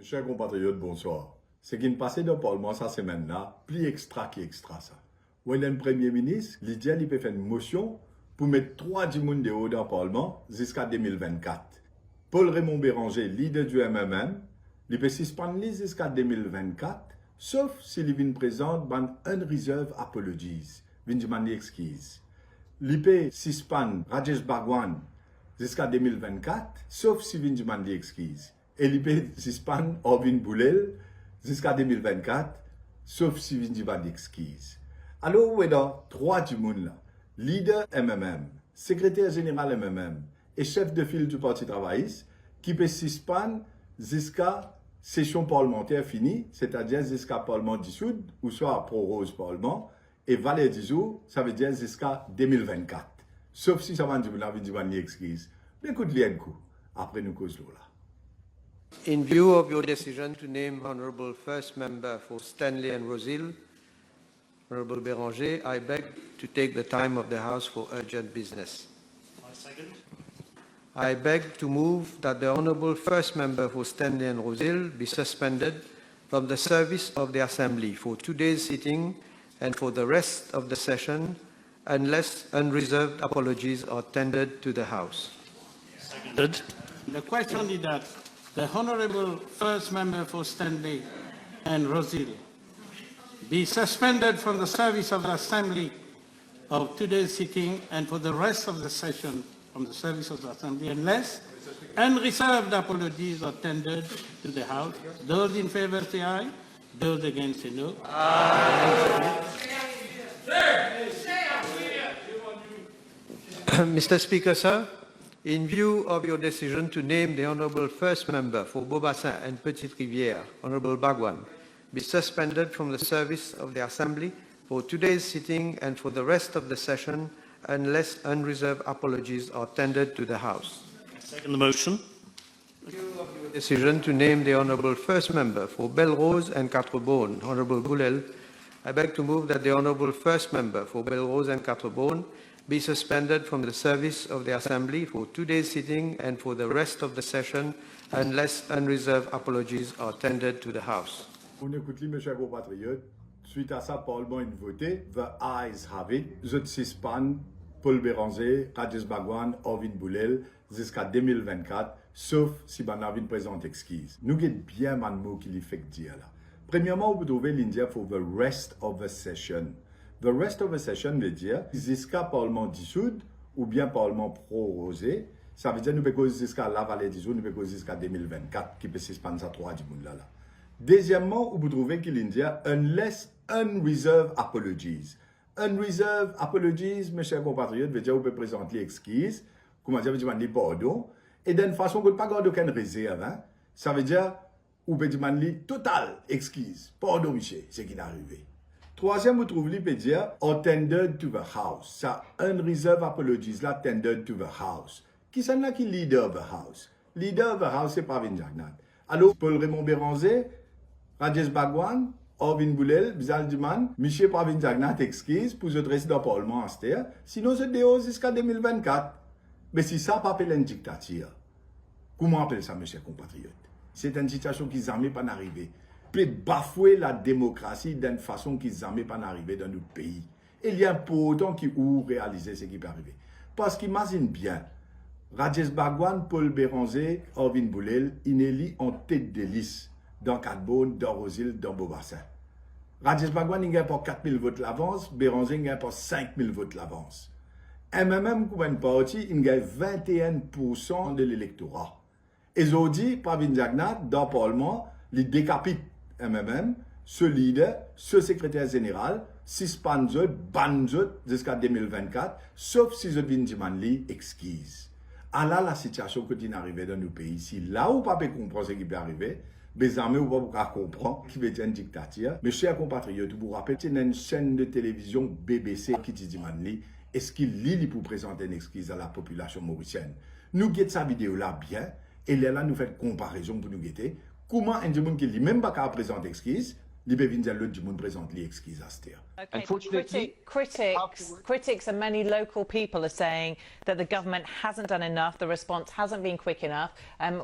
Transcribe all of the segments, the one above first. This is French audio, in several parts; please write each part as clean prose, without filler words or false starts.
Chers compatriotes, bonsoir. Ce qui est passé dans le Parlement cette semaine-là, plus extra qui extra ça. Où il y a un Premier ministre, Lydia, il peut faire une motion pour mettre 3 personnes de haut dans le Parlement jusqu'à 2024. Paul Raymond Béranger, leader du MMM, il peut suspendre jusqu'à 2024, sauf s'il vient présenter un reserve apologies, vient demander excuses. Il peut suspendre Rajesh Bhagwan jusqu'à 2024, sauf s'il vient demander excuses. Et il peut suspendre Ovin Boulel jusqu'à 2024, sauf s'il vient demander excuses. Alors, où est dans 3 du monde là? Leader MMM, secrétaire général MMM et chef de file du Parti travailliste qui peut suspendre jusqu'à session parlementaire finie, c'est-à-dire jusqu'à Parlement dissous ou soit prorose Parlement, et valet 10 jours, ça veut dire jusqu'à 2024. Sauf si ça va dire excuse. Mais écoute, lien coup. Après, nous causons là. In view of your decision to name Honorable First Member for Stanley and Rosehill, Honorable Béranger, I beg to take the time of the House for urgent business. I second. I beg to move that the Honorable First Member for Stanley and Rosehill be suspended from the service of the Assembly for today's sitting and for the rest of the session unless unreserved apologies are tendered to the House. Seconded. The question is that the Honourable First Member for Stanley and Rosehill be suspended from the service of the Assembly of today's sitting and for the rest of the session from the service of the Assembly unless unreserved apologies are tendered to the House. Those in favour say aye. Those against say no. Mr. Speaker, sir, in view of your decision to name the Honourable First Member for Beaubassin and Petite Rivière, Honourable Bhagwan, be suspended from the service of the Assembly for today's sitting and for the rest of the session unless unreserved apologies are tendered to the House. I second the motion. In view of your decision to name the Honourable First Member for Belrose and Quatre-Beaunes, Honourable Boulel, I beg to move that the Honourable First Member for Belrose and Quatre-Beaunes be suspended from the service of the Assembly for today's sitting and for the rest of the session unless unreserved apologies are tendered to the House. On écoute les mes chers compatriotes. Suite à ça, Parlement a voté. The ayes have it. Je suspends Paul Béranger, Rajesh Bhagwan, Ovin Boulel jusqu'à 2024, sauf si Banavin présente exquise. Nous avons bien un mot qui lui fait dire là. Premièrement, vous trouvez l'India pour the rest of the session. The rest of the session veut dire jusqu'à Parlement dissous ou bien Parlement prorosé. Ça veut dire nous pouvons jusqu'à la vallée dissous, nous pouvons jusqu'à 2024 qui peut suspendre ça 3 du monde là. Deuxièmement, vous trouvez qu'il y a unless unreserved apologies. Unreserved apologies, mes chers compatriotes, veut dire vous pouvez présenter l'excuse, comment dire, vous demander pardon, et d'une façon que vous ne pas garder aucune réserve. Hein? Ça veut dire vous pouvez demander total excuse. Pardon, monsieur, c'est ce qui est arrivé. Troisième, vous trouvez, peut dire tendered to the house. Ça, unreserved apologies, là, tendered to the house. Qui c'est là qui leader of the house? Leader of the house, c'est Pravin Jagnat. Alors, Paul Raymond Béranger, Rajesh Bhagwan, Ovin Boulel, Bizal Duman, Michel Pravin Jagnat excuse pour se dresser dans le Parlement en terre. Sinon, c'est déhausse jusqu'à 2024. Mais si ça pas appelé une dictature, comment on appelle ça, mes chers compatriotes? C'est une situation qui jamais pas arriver. Peut bafouer la démocratie d'une façon qui jamais pas arriver dans notre pays. Et il y a un pourtant qui ou réaliser ce qui peut arriver. Parce qu'imagine bien, Rajesh Bhagwan, Paul Béranger, Ovin Boulel, inéli en tête de liste dans Quatre-Beaunes, dans Rosehill, dans Beaubassin. Rajesh Bhagwan, il gagne pour 4 000 votes l'avance, Béranger, il gagne pour 5 000 votes l'avance. MMM, comme une partie, il gagne 21% de l'électorat. Et aujourd'hui, Pravin Jagnat, dans le Parlement, il décapite MMM, ce leader, ce secrétaire général, suspend ban jusqu'à 2024, sauf si je viens demander excuse. Alors, la situation qui est arrivée dans nos pays ici, là où pas comprendre ce qui peut arriver, les armées ou pas comprendre qui veut dire une dictature. Mes chers compatriotes, vous vous rappelez, c'est une chaîne de télévision BBC qui dit est-ce qu'il lit pour présenter une excuse à la population mauricienne? Nous guettons sa vidéo là bien, et là nous faisons comparaison pour nous guetter. Comment un monde qui lit même pas qu'à présenter excuse, il peut venir l'autre du monde présente les excuses à cette heure. Okay, but Unfortunately, critics and many local people are saying that the government hasn't done enough, the response hasn't been quick enough.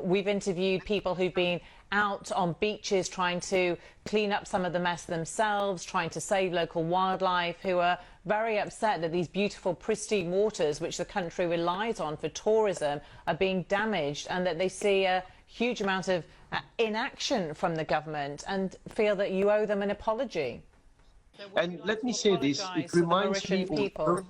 We've interviewed people who've been out on beaches trying to clean up some of the mess themselves, trying to save local wildlife, who are very upset that these beautiful, pristine waters, which the country relies on for tourism, are being damaged, and that they see a huge amount of inaction from the government and feel that you owe them an apology. and let me say this, Apologise it to the reminds me Mauritian people.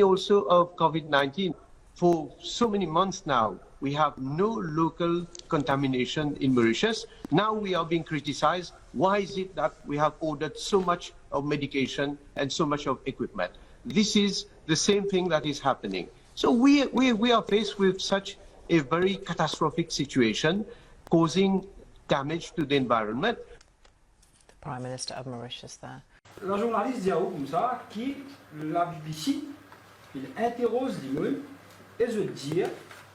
also of COVID-19. For so many months now, we have no local contamination in Mauritius. Now we are being criticized. Why is it that we have ordered so much of medication and so much of equipment? This is the same thing that is happening. So we are faced with such a very catastrophic situation, causing damage to the environment. The Prime Minister of Mauritius there. La journaliste Diao comme ça, qui la BBC, il interroge les gens et je dis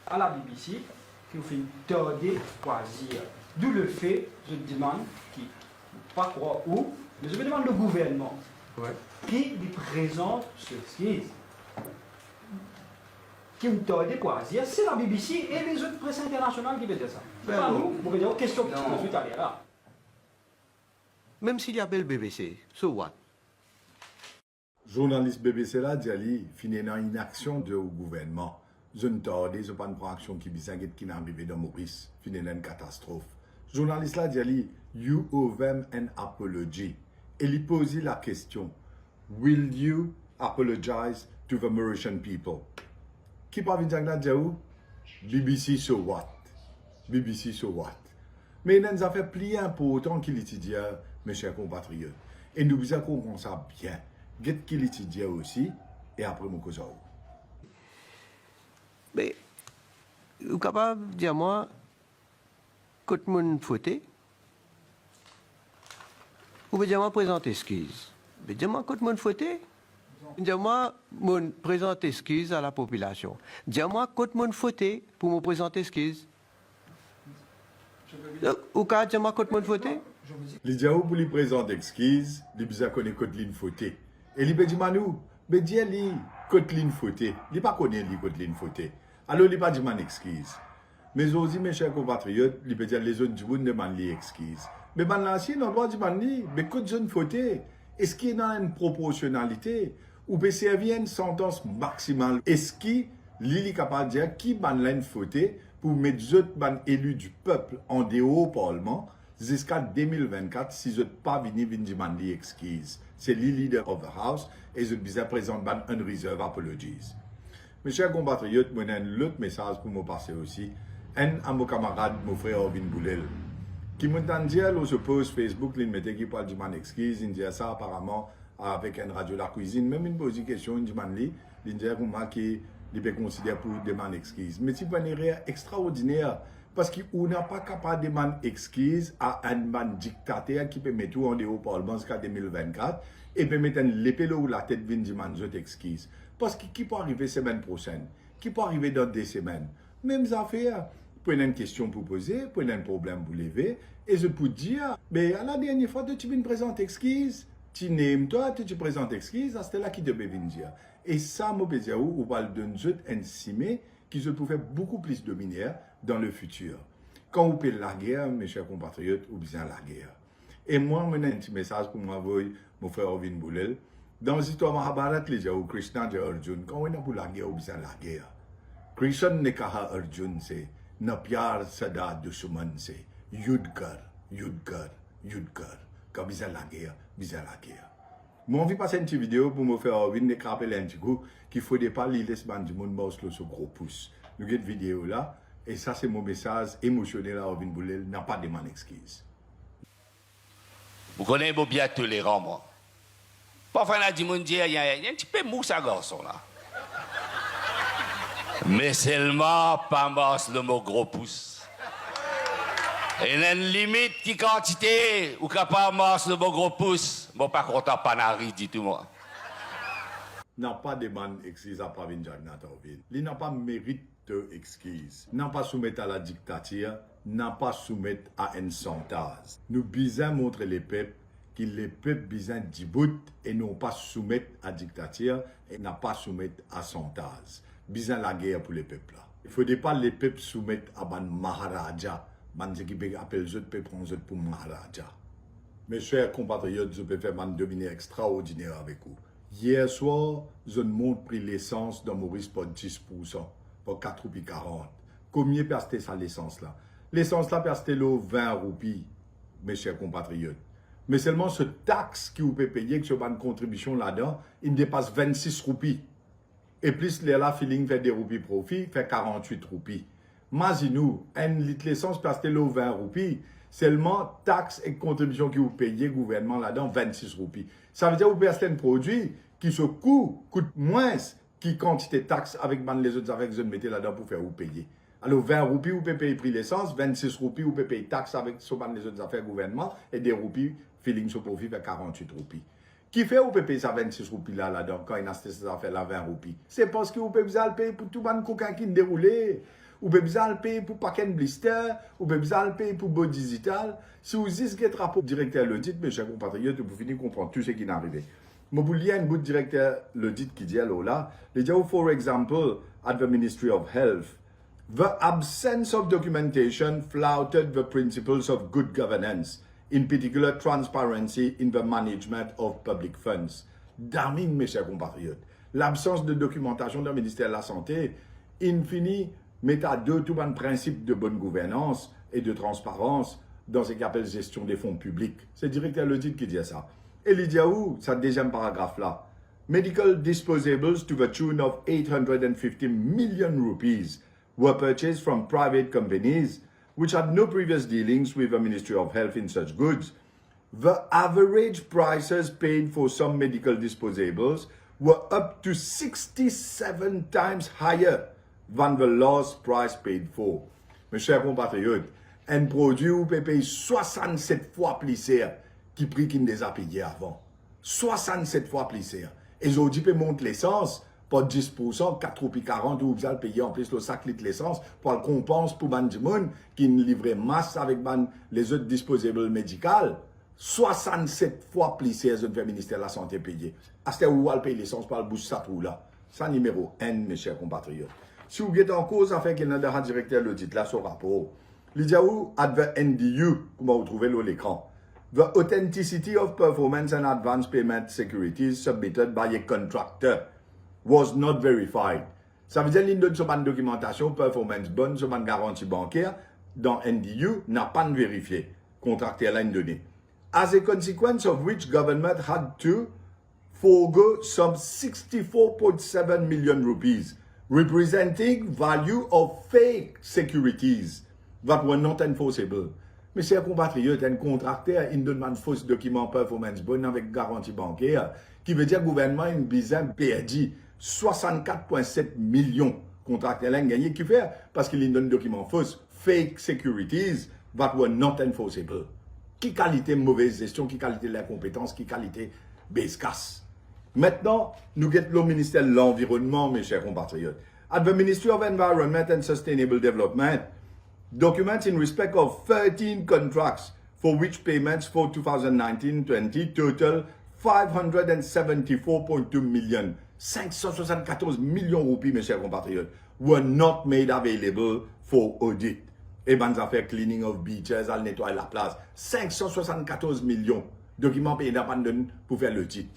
à la BBC qu'il fait tarder choisir. D'où le fait, je demande, qui pas croire où, mais je demande le gouvernement qui lui présente ce qui me tarde choisir, c'est la BBC et les autres presses internationales qui font ça. Pas nous, vous dire question qui se suite à là. Même s'il y avait le BBC, so what? Journaliste BBC là, dit finit dans une action de gouvernement. Je ne tarde, je pas une action qui bisanguette qui n'est arrivé dans Maurice, finit dans une catastrophe. Journaliste là, dit you owe them an apology. Et il pose la question, will you apologize to the Mauritian people? Qui parle de dire BBC so what? BBC so what? Mais il nous a fait plier important qu'il étudie, mes chers compatriotes. Et nous vous comprenons ça bien. Get qu'il étudie aussi, et après mon cause. Mais, vous êtes capable de dire moi, quand mon fauté, vous pouvez dire moi présente excuse. Mais dire moi quand mon fauté, dire moi mon présente excuse à la population. Dire moi quand mon fauté pour me présenter excuse. Ou quand dire moi quand mon fauté? Les diaou pour lui présenter excuse, les bizarres connaît Coteline Fauté. Et il peut dire Manou, mais dire lui Coteline Fauté. Il pas connaît lui Coteline Fauté. Alors il pas dire man excuse. Mais aussi mes chers compatriotes, il peut dire les autres du monde demandent les excuses. Mais ben là si on doit dire mais quand jeune Fauté, est-ce qu'il y a une proportionnalité ou peut servir une sentence maximale? Est-ce qu'il est capable de dire qui ban là une Fauté pour mettre les autres élus du peuple en dehors au Parlement jusqu'à 2024 si je ne pas venir demander des excuses. C'est le leader of the House et je vais présenter un unreserved apologies. Mes chers compatriotes, je ai un autre message pour me passer aussi. Un à mon camarade, mon frère Ovin Boulel, qui m'a dit, on se pose Facebook, il mettait qui parle de mon excuse, il dit ça apparemment avec un radio la cuisine, même il pose une question, il dit, il dit pour moi qu'il peut considérer pour demander excuse. Mais c'est une erreur extraordinaire. Parce qu'on n'a pas capable de demander excuse à un dictateur qui peut mettre tout en dehors au Parlement jusqu'à 2024 et peut mettre l'épée là où la tête vient demander des excuses. Parce que qui peut arriver semaine prochaine, qui peut arriver dans 2 semaines. Même affaire, prenez une question pour poser, prenez un problème pour lever et je peux dire, mais à la dernière fois, tu me présentes excuse, tu n'aimes toi, tu présentes excuse, c'est là qui devait venir dire. Et ça, je peux dire, on va donner un cimé qui se trouve beaucoup plus dominaire dans le futur. Quand vous payez la guerre, mes chers compatriotes, vous bien la guerre. Et moi, je un petit message pour m'envoyer mon frère Ovin Boulel. Dans l'histoire Mahabharat, les gens, Krishna et Arjun, quand on est pour la guerre, vous bien la guerre. Krishna ne kaha Arjun se, na pyar sada dushman se, yudkar, yudkar, yudkar. Quand vous la guerre, vous la guerre. Moi, je vais passer une petite vidéo pour me faire Ovin de rappeler un petit coup qu'il ne faut pas laisser du monde boss le gros pouce. Nous avons une vidéo là. Et ça, c'est mon message émotionnel à Ovin Boulel, n'a pas de mon excuse. Vous connaissez bien tolérant, moi. Parfois, on a dit, il y a un petit peu mou, ça, garçon, là. Mais seulement, pas masse le mot gros pouce. Et il y a une limite qui quantité, ou capable masse le mot gros pouce. Moi, pas content, pas nari, dit tout, moi. N'a pas de mon excuse à Pravin Jagnat Ovin. Il n'a pas mérite de excuse. N'a pas soumettre à la dictature n'a pas soumettre à un chantage. Nous besoin montrer les peuples que les peuples besoin d'Ibout et non pas soumettre à dictature et n'a pas soumettre à chantage. Besoin la guerre pour les peuples là. Il ne faudrait pas les peuples soumettre à ban Maharaja, ban qui appelle les autres peuples pour Maharaja. Mes chers compatriotes, je peux faire un dominer extraordinaire avec vous. Hier soir, je monte pris l'essence dans Maurice pour 10%, pour 4,40 €. Combien perdait ça l'essence là? L'essence là perdait 20 roupies, mes chers compatriotes. Mais seulement ce taxe qui vous peut payer, que ce une contribution là-dedans, il dépasse 26 roupies. Et plus là, feeling fait des roupies profit, fait 48 roupies. Imaginez-nous, un litre d'essence perdait 20 roupies. Seulement taxes et contributions qui vous payez gouvernement là-dedans, 26 roupies. Ça veut dire que vous payez un produit qui se coûte moins que quantité de taxes avec les autres affaires que vous mettez là-dedans pour faire vous payer. Alors 20 roupies, vous pouvez payer prix l'essence, 26 roupies, vous pouvez payer taxes avec les autres affaires gouvernement et des roupies, feeling sur profit, fait 48 roupies. Qui fait vous pouvez payer ça 26 roupies là-dedans quand il a acheté ces affaires-là 20 roupies? C'est parce que vous pouvez le payer pour tout le monde coquin qui déroulé. Ou bien besoin le payer pour paquet de blister, ou bien besoin le payer pour beau digital. Si vous dites que rapport directeur l'audit, mes chers compatriotes, vous finissez comprendre tout ce qui est arrivé. Mais vous liez un bout de directeur l'audit qui dit alors là, il dit, for example, at the Ministry of Health, the absence of documentation flouted the principles of good governance, in particular transparency in the management of public funds. Damning, mes chers compatriotes, l'absence de documentation dans le ministère de la Santé, infini, met à deux tout un principe de bonne gouvernance et de transparence dans ce qu'on appelle gestion des fonds publics. C'est le directeur de l'audit qui dit ça. Et il dit où, ça deuxième paragraphe là, medical disposables to the tune of 850 million rupees were purchased from private companies which had no previous dealings with the Ministry of Health in such goods. The average prices paid for some medical disposables were up to 67 times higher than the last price paid for. Mes chers compatriotes, un produit où peut payer 67 fois plus cher qui prix qu'il les a payé avant. 67 fois plus cher. Et aujourd'hui, peut monter l'essence pour 10%, 4,40 ou vous allez payer en plus le sac litre l'essence pour le compense pour ban du monde qui livrait masse avec les autres disposables médicales. 67 fois plus cher le ministère de la Santé payé. À ce où elle paye l'essence par le bouche ça trou là. Ça numéro 1, mes chers compatriotes. Si vous êtes en cause, afin qu'il y ait un directeur de l'audit, là, ce rapport, il dit où, at the NDU, comment vous trouvez l'écran, the authenticity of performance and advance payment securities submitted by a contractor was not verified. Ça veut dire qu'il donne sur une documentation, performance bonne, sur une garantie bancaire, dans NDU, n'a pas vérifié. Contracteur l'a donné. As a consequence of which government had to forgo some 64.7 million rupees representing value of fake securities that were not enforceable. Mais chers compatriotes, un contracteur, il donne un faux document performance bonne avec garantie bancaire, qui veut dire que le gouvernement a une besoin perdu 64,7 millions contracteurs gagné qui fait parce qu'il donne un document faux, fake securities that were not enforceable. Qui qualité mauvaise gestion, qui qualité de l'incompétence, qui qualité baisse casse. Maintenant, nous avons le ministère de l'Environnement, mes chers compatriotes. At the Ministry of Environment and Sustainable Development, documents in respect of 13 contracts for which payments for 2019-20 total 574.2 million, 574 millions de roupies, mes chers compatriotes, were not made available for audit. Et ben, ça fait cleaning of beaches, à nettoyer la place. 574 millions de documents payés d'abandon pour faire l'audit.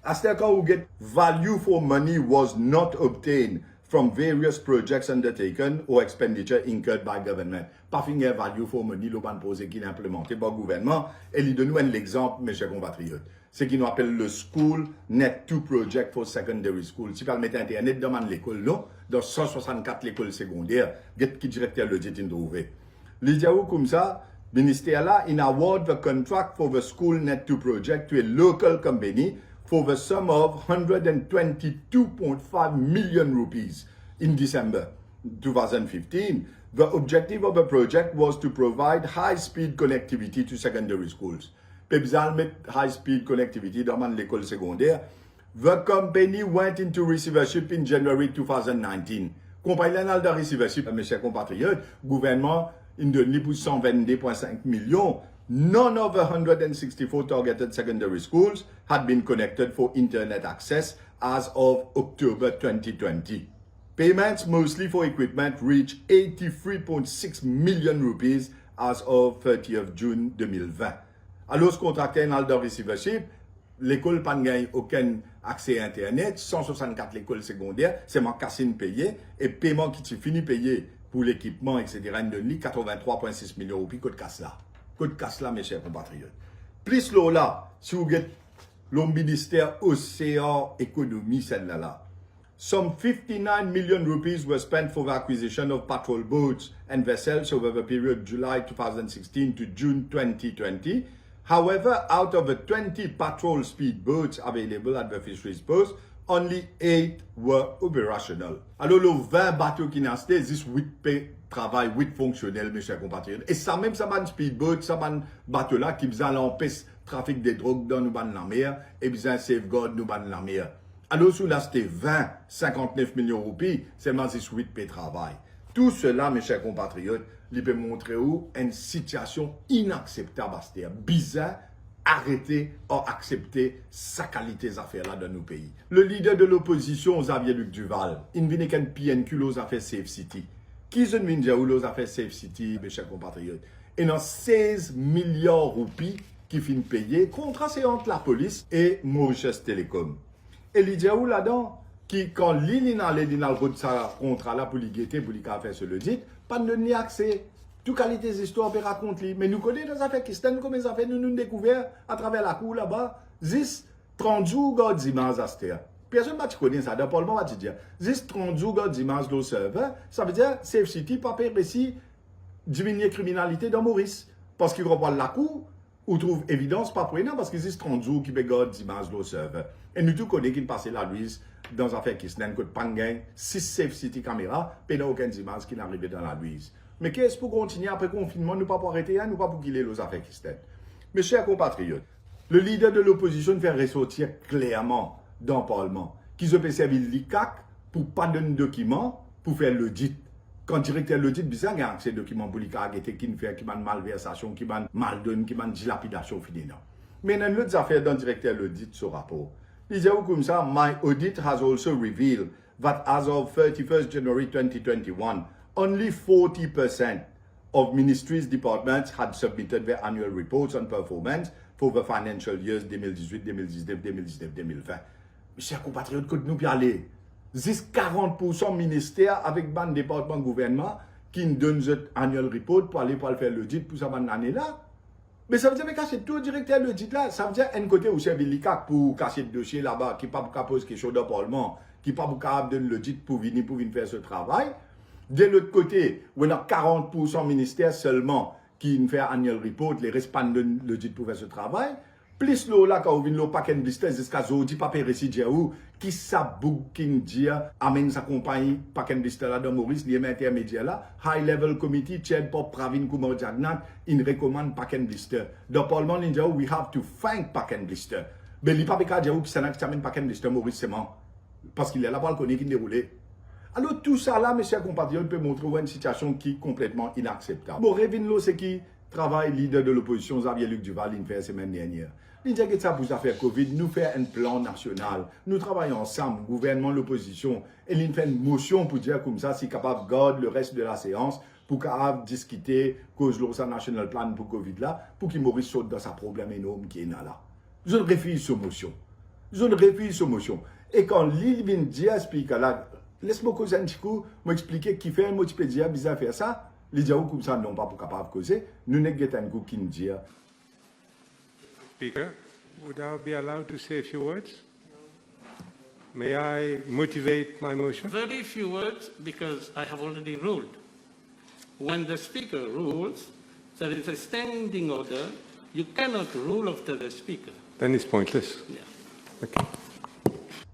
After quand vous get value for money was not obtained from various projects undertaken or expenditure incurred by government. Pas finir value for money, l'on pose qui est implémenté par le gouvernement. Et il donne nous un exemple, mes chers compatriotes. C'est ce qu'on appelle le School Net 2 Project for Secondary School. Si vous mettez Internet dans l'école, non, dans 164 l'école secondaire, get qui directeur le dit in trouvé. L'idée comme ça, le ministère là, il award the contract for the School Net 2 Project to a local company for the sum of 122.5 million rupees in December 2015. The objective of the project was to provide high-speed connectivity to secondary schools. Pebzal met high-speed connectivity dans l'école secondaire. The company went into receivership in January 2019. Compagnie de receivership, mes chers compatriotes, gouvernement, il donne pour 122,5 millions. None of the 164 targeted secondary schools had been connected for internet access as of October 2020. Payments mostly for equipment reached 83.6 million rupees as of 30th June 2020. Alors, ce contracté dans le receivership, l'école n'a pas aucun accès à Internet, 164 l'école secondaire, c'est mon cassine payé, et paiement qui finit payé pour l'équipement, etc., il donne 83,6 millions de rupees, côte casse là. Côte casse là, mes chers compatriotes. Plus là, si vous avez le ministère Océan Économie, celle-là, là. Some 59 million rupees were spent for the acquisition of patrol boats and vessels over the period July 2016 to June 2020. However, out of the 20 patrol speedboats available at the fisheries post, only 8 were operational. Alors, les 20 bateaux qui n'ont été, 8 travail, 8 fonctionnels, mes chers compatriotes. Et ça même, ça va un speedboat, ça va un bateau là qui besoin l'empêche trafic des drogues dans nous la mer et besoin safeguard nous la mer. Alors, sous là, c'était 20, 59 millions de roupies, seulement 8 p travail. Tout cela, mes chers compatriotes, il peut montrer où une situation inacceptable, c'est-à-dire bizarre, arrêter ou accepter sa qualité des affaires là dans nos pays. Le leader de l'opposition, Xavier Luc Duval, il vient qu'un PNQ aux affaires Safe City. Qui se vient dire aux affaires Safe City, mes chers compatriotes? Et dans 16 milliards de roupies qui finissent payer, contrat c'est entre la police et Mauritius Telecom. Et il dit où là-dedans, qui quand l'île a le contrat là pour lui guetter, pour lui faire ce le dit, pas de ni accès. Toute qualité des histoires, on raconte lui. Mais nous connaissons des affaires qui se comme les affaires, nous découvert à travers la cour là-bas, 30 jours d'images à cette personne ne connaît ça, dans le Parlement va te dire, 30 jours d'images au serveur, ça veut dire, Safe City, pas réussi diminuer la criminalité dans Maurice. Parce qu'il reprend la cour, ou trouve évidence pas prenant, parce qu'ils disent 30 jours qui pégode d'images au serveur. Et nous tous connaissons qu'il passait la Louise dans l'affaire qui se n'a que Pangain, 6 Safe City caméras, et il n'y a aucune image qui n'est arrivé dans la Louise. Mais qu'est-ce pour continuer après le confinement, nous pas pour arrêter, nous pas pour qu'il ait les affaires qui se tiennent. Mes chers compatriotes, le leader de l'opposition fait ressortir clairement dans le Parlement qu'ils ont servi l'ICAC pour pas donner de documents pour faire l'audit. Quand le directeur de l'audit, bizarre, il y a ces documents pour l'ICAC qui fait qui m'a malversation, qui m'a mal donné, qui m'a dilapidation finie. Mais dans l'autre affaire dans le directeur de l'audit, ce rapport, il dit comme ça, my audit has also revealed that as of 31st January 2021, only 40% of ministries' departments had submitted their annual reports on performance for the financial years 2018, 2019, 2019, 2020. Mes chers compatriotes, que nous y aller. 40% ministères avec ban département gouvernement qui nous donnent un annual report pour aller pour faire l'audit pour cette année là. Mais ça veut dire que c'est tout directeur de l'audit là. Ça veut dire un côté où c'est l'ICAC pour casser le dossier là-bas, qui pas pour poser quelque chose dans le Parlement, qui pas pour donner l'audit pour venir faire ce travail. De l'autre côté, on a 40% ministères seulement qui nous fait annual report, les restants donnent l'audit pour faire ce travail. Plus là, quand on vient le paquet de blister, jusqu'à aujourd'hui, pas réussi dire où, qui ça booking dire, amène sa compagnie, paquet de blister là dans Maurice, les intermédiaires là, High Level Committee, chaired par Pravin Kumar Jagnat, il recommande paquet de blister. Dans le Parlement, il dit, we have to find paquet de blister. Mais il n'y a pas de dire où qui s'amène paquet de blister Maurice, c'est moi. Parce qu'il est là, pas le connaît qui déroulé. Alors tout ça là, mes chers compatriotes, peut montrer une situation qui est complètement inacceptable. Bon, Revinlo, c'est qui travaille leader de l'opposition, Xavier Luc Duval, il fait la semaine dernière. Il dit que ça pour affaire Covid, nous fait un plan national. Nous travaillons ensemble, gouvernement, l'opposition, et il fait une motion pour dire comme ça, si capable de garder le reste de la séance, pour capable discuter cause de national plan pour Covid là, pour qu'il Maurice saute dans sa problème énorme qui est là. Je refuse cette motion. Je refuse cette motion. Et quand l'île vient dire, speaker là, laisse-moi causer un petit coup, m'expliquer qui fait un multipédia bizarre faire ça. Les gens comme ça n'ont pas pour capable de causer. Nous n'avons pas un coup qui nous dit. Speaker, would I be allowed to say a few words? May I motivate my motion? Very few words, because I have already ruled. When the Speaker rules, there is a standing order. You cannot rule after the Speaker. Then it's pointless. Yeah. Okay.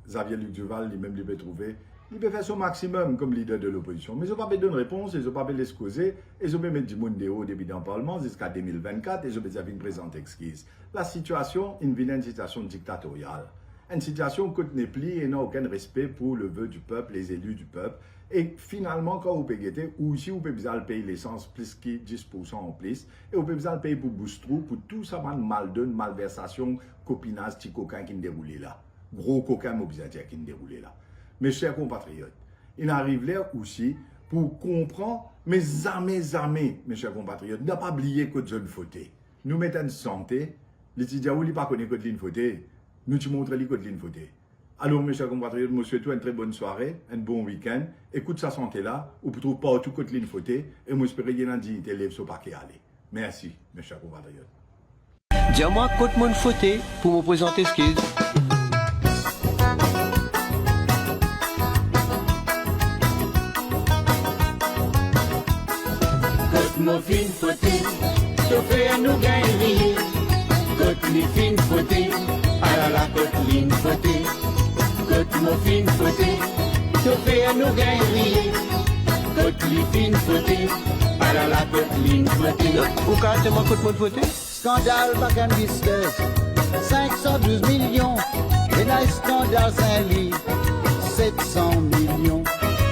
Xavier Luc Duval, lui-même, il peut trouver. Il peut faire son maximum comme leader de l'opposition. Mais ils n'ont pas donné réponse, ils n'ont pas l'excuser, ils ont même mis du monde au début dans le Parlement jusqu'à 2024, ils ont déjà une présente exquise. La situation, une situation dictatoriale. Une situation qui n'est plus et n'a aucun respect pour le vœu du peuple, les élus du peuple. Et finalement, quand vous payez, ou si vous pouvez payer l'essence plus que 10% en plus, et vous pouvez payer pour boostrou, pour tout ça, malversation, copinage, petit coquin qui ne déroule là. Gros coquin mobilisateur qui ne déroule là. Mes chers compatriotes, il arrive là aussi pour comprendre mes amis, mes chers compatriotes, ne pas oublier que je ne fauté. Nous mettons en santé, les étudiants ne connaissent pas que je fauté, nous te montrons que je fauté. Alors, mes chers compatriotes, je vous souhaite une très bonne soirée, un bon week-end. Écoute sa santé là, ou peut trouver partout que je fauté, et moi j'espère que vous avez dignité lève sur paquet aller. Merci, mes chers compatriotes. Dis-moi, côte mon fauté pour me présenter ce qu'il. Mon fin fauté, te fait nous gagner. Côte mi fin fauté, à la côte ligne fauté. Côte mon fin fauté, te fait nous gagner. Côte mi fin fauté, à la côte ligne fauté. Ou quand tu m'as côte mon fauté? Scandale Bacan Visqueuse, 512 millions. Et dans le scandale Saint-Louis, 700 millions.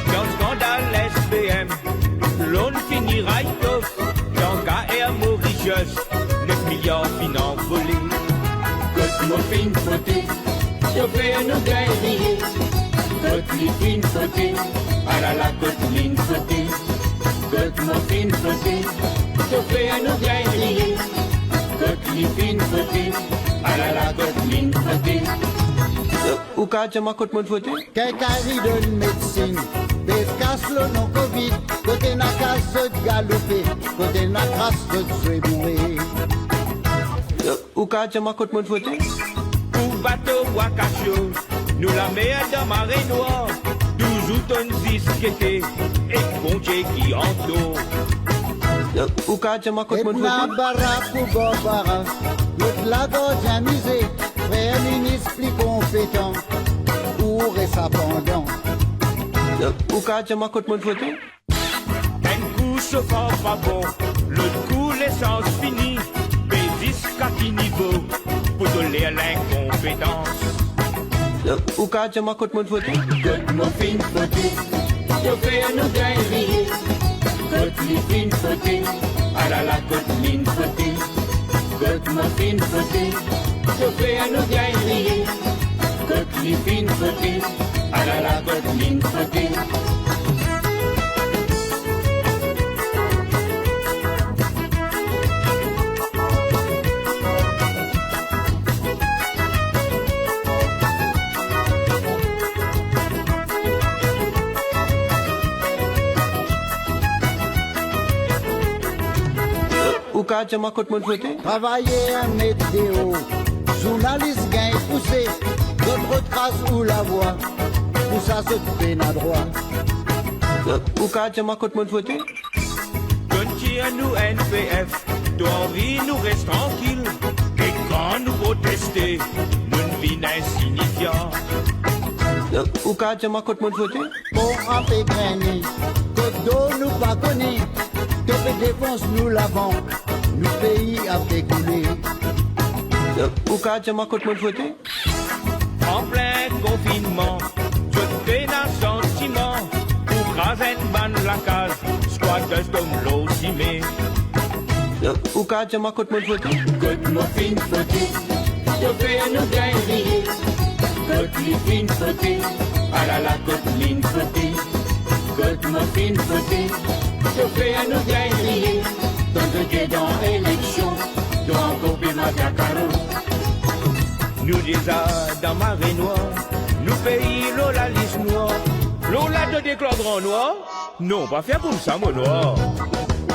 Dans le scandale SBM, l'on finira off. Dans KR Mauritius, 9 milliards finants volés. Côte mon fin fauté, te fait nous gagner. Côte mi fin fauté, à la côte ligne fauté. Côte mon fin fauté, te fait nous gagner. Côte mi fin fauté, à la côte ligne fauté. Ou quand tu m'as côte mon fauté? Quelqu'un de médecine, efficace le non Covid, côté na casse de galoper, côté na casse de bourré. Ou quand tu m'as côte mon fauté? Pour bateau Wakacho, nous la meilleure dans marée noire. 12 tonnes 10 kété, et ponché qui en dos. Ou quand tu m'as côte mon fauté? Et baraque ou barbara, l'autre la gorge amusée, frère ministre plus compétent, pour et sa pendant. Ou quand tu m'as côte mon fauté? Un coup chauffant pas bon, l'autre coup l'essence finie. Bézis kaki niveau, pour donner l'incompétence. Ou quand tu m'as côte mon fauté? Côte mon fin fauté, te fait nous gagner. Côte mi fin fauté, à la côte ligne fauté. Côte mon fin fauté, te fait nous gagner. Côte mi fin fauté, à la côte ligne fauté. Ou quand tu m'as côte mon fauté? Travailler en météo, journaliste gagne poussé, d'autres traces ou la voix, pour ça se peine à droit. Ou quand tu m'as côte mon fauté? Continue à nous NPF, toi envie nous reste tranquille. Et quand nous protester, nous ne vîmes insignifiants. Ou quand tu m'as côte mon fauté? Pour un peu grainer, côte d'eau nous pas connu, que fait défense nous l'avons, nous pays a fait couler. Ou quand tu m'as côte mon fauté? En plein confinement, je fais un sentiment. Pour craser une banne la case, squatters comme l'eau cimée. Ou quand tu m'as côte mon fauté? Côte mon fin fauté, te fait nous gagner. Côte mi fin fauté, à la côte ligne fauté. Côte mon fin fauté, te fait nous gagner. Dans le dans l'élection, dans le pays Macacaro. Nous déjà dans marée noire, nous pays l'eau la liste noire. L'eau la de déclare grand noir. Non, pas faire comme ça, mon noir.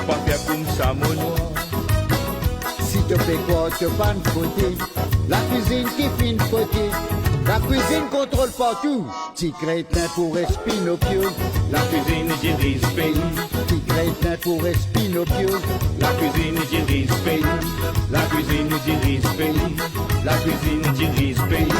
Pas faire comme ça, mon noir. Si te fais quoi, te pas de côté. La cuisine qui fine côté. La cuisine contrôle partout. Petit crétin pour Espinocchio. La cuisine dirige pays. Petit crétin pour Espinocchio. La cuisine dirige pays. La cuisine dirige pays. La cuisine dirige pays.